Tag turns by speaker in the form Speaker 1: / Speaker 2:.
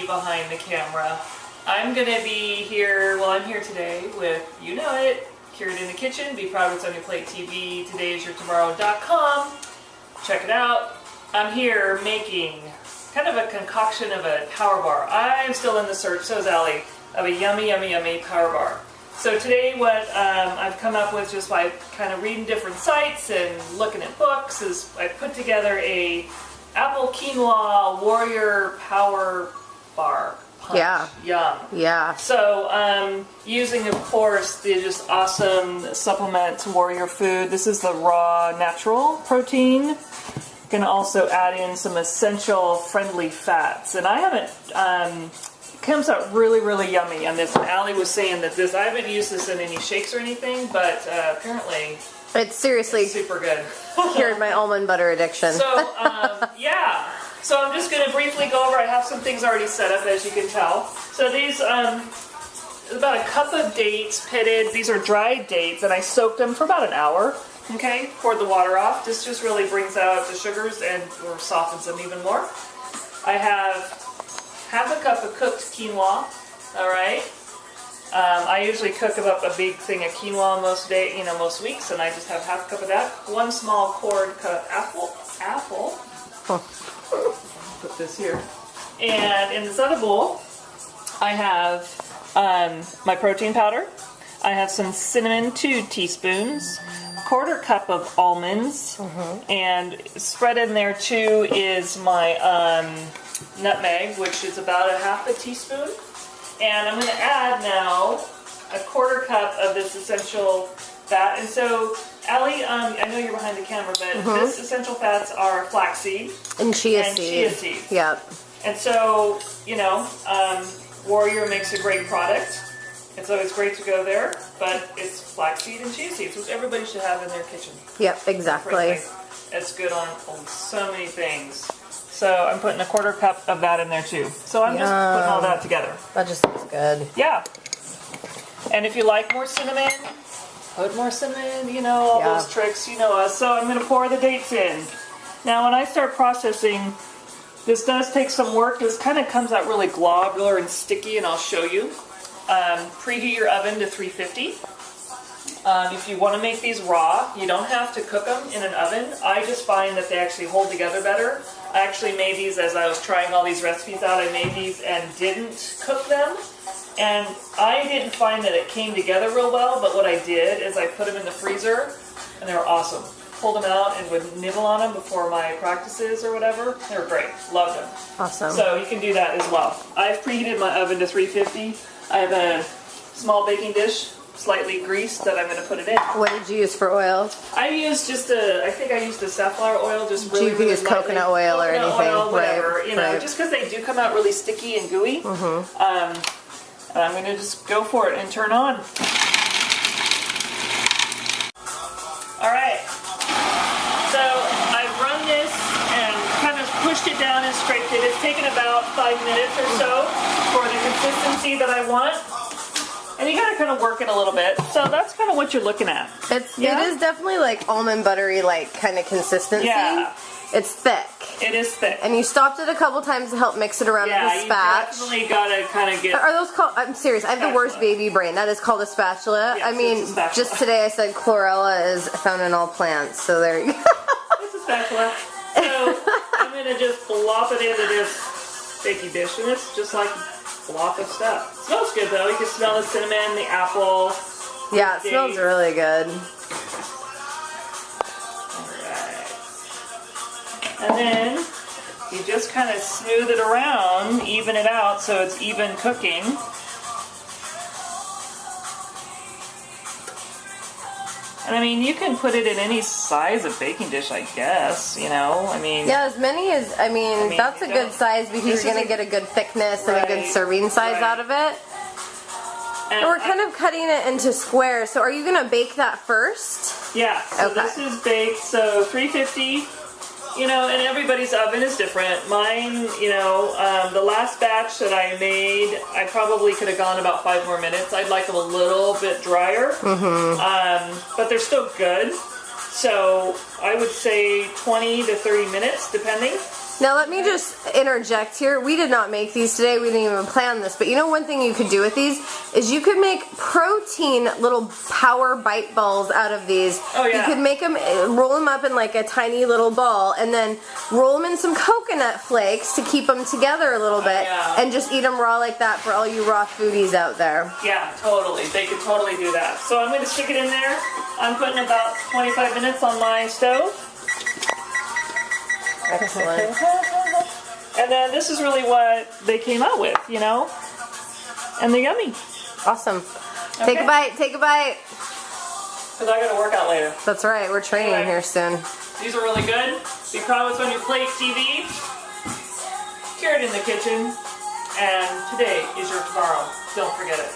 Speaker 1: behind the camera. I'm gonna be here, well, I'm here today with, you know it, Cured in the Kitchen, Be Proud What's on Your Plate TV, todaysyourtomorrow.com. Check it out. I'm here making kind of a concoction of a power bar. I'm still in the search, so is Allie, of a yummy, yummy, yummy power bar. So today what I've come up with just by kind of reading different sites and looking at books is I put together a apple quinoa warrior power bar. Punch. Yeah. Yum. Yeah. So using, of course, the just awesome supplement warrior food. This is the raw natural protein. Going to also add in some essential friendly fats. And I haven't... comes out really, really yummy on this. And Allie was saying that this, I haven't used this in any shakes or anything, but apparently
Speaker 2: it's seriously
Speaker 1: super good.
Speaker 2: Cured my almond butter addiction.
Speaker 1: So, yeah. So I'm just going to briefly go over, I have some things already set up, as you can tell. So these, about a cup of dates pitted. These are dried dates, and I soaked them for about an hour. Okay, poured the water off. This just really brings out the sugars and or softens them even more. I have half a cup of cooked quinoa, all right? I usually cook about a big thing of quinoa most weeks, and I just have half a cup of that. One small cord cut apple. Huh. Put this here. And in this other bowl, I have my protein powder. I have some cinnamon, 2 teaspoons, quarter cup of almonds, and spread in there too is my nutmeg, which is about a half a teaspoon. And I'm going to add now a quarter cup of this essential fat. And so, Allie, I know you're behind the camera, but this essential fats are flaxseed
Speaker 2: and chia seeds. Yep.
Speaker 1: And so, you know, Warrior makes a great product. It's always great to go there, but it's flaxseed and chia seeds, which everybody should have in their kitchen.
Speaker 2: Yep, exactly.
Speaker 1: It's good on so many things. So I'm putting a quarter cup of that in there too. So I'm just putting all that together.
Speaker 2: That just looks good.
Speaker 1: Yeah. And if you like more cinnamon, put more cinnamon, you know, all those tricks, you know us. So I'm going to pour the dates in. Now when I start processing, this does take some work. This kind of comes out really globular and sticky, and I'll show you. Preheat your oven to 350. If you want to make these raw, you don't have to cook them in an oven. I just find that they actually hold together better. I actually made these as I was trying all these recipes out. I made these and didn't cook them. And I didn't find that it came together real well, but what I did is I put them in the freezer, and they were awesome. Pulled them out and would nibble on them before my practices or whatever. They were great. Loved them. Awesome. So you can do that as well. I've preheated my oven to 350. I have a small baking dish, slightly greased, that I'm going to put it in.
Speaker 2: What did you use for oil?
Speaker 1: I used I think I used a safflower oil, just really,
Speaker 2: you can use
Speaker 1: lightly.
Speaker 2: Coconut oil or anything.
Speaker 1: Oil, whatever, you know, just because they do come out really sticky and gooey. And I'm going to just go for it and turn on. All right. So I've run this and kind of pushed it down and scraped it. It's taken about 5 minutes or so for the consistency that I want. And you gotta kind of work it a little bit. So that's kind of what you're looking at.
Speaker 2: It is definitely like almond buttery, like kind of consistency. Yeah. It's thick.
Speaker 1: It is thick.
Speaker 2: And you stopped it a couple times to help mix it around with the spatula.
Speaker 1: Yeah, you definitely gotta kind of get...
Speaker 2: Are those called... I'm serious, I have the worst baby brain. That is called a spatula.
Speaker 1: Yes,
Speaker 2: I mean, just today I said chlorella is found in all plants, so there you go.
Speaker 1: It's a spatula. So I'm gonna just plop it into this baking dish, and it's just like a block of stuff. It smells good though. You can smell the cinnamon, the apple.
Speaker 2: Yeah, it smells really good.
Speaker 1: And then you just kind of smooth it around, even it out so it's even cooking. And I mean, you can put it in any size of baking dish, I guess, you know, I mean...
Speaker 2: Yeah, as many as, I mean that's a good size because you're going to get a good thickness and a good serving size out of it. And we're kind of cutting it into squares, so are you going to bake that first?
Speaker 1: Yeah, so this is baked, so 350... You know, and everybody's oven is different. Mine, you know, the last batch that I made, I probably could have gone about 5 more minutes. I'd like them a little bit drier, but they're still good. So I would say 20 to 30 minutes, depending.
Speaker 2: Now let me just interject here. We did not make these today. We didn't even plan this. But you know one thing you could do with these is you could make protein little power bite balls out of these.
Speaker 1: Oh yeah.
Speaker 2: You could make them, roll them up in like a tiny little ball and then roll them in some coconut flakes to keep them together a little bit and just eat them raw like that for all you raw foodies out there.
Speaker 1: Yeah, totally. They could totally do that. So I'm going to stick it in there. I'm putting about 25 minutes on my stove.
Speaker 2: Excellent.
Speaker 1: And then this is really what they came out with, you know? And they're yummy.
Speaker 2: Awesome. Okay. Take a bite, take a bite.
Speaker 1: Because I got to work out later.
Speaker 2: That's right, we're training here soon.
Speaker 1: These are really good. Be proud what's on your plate, TV. Carrot in the kitchen. And today is your tomorrow. Don't forget it.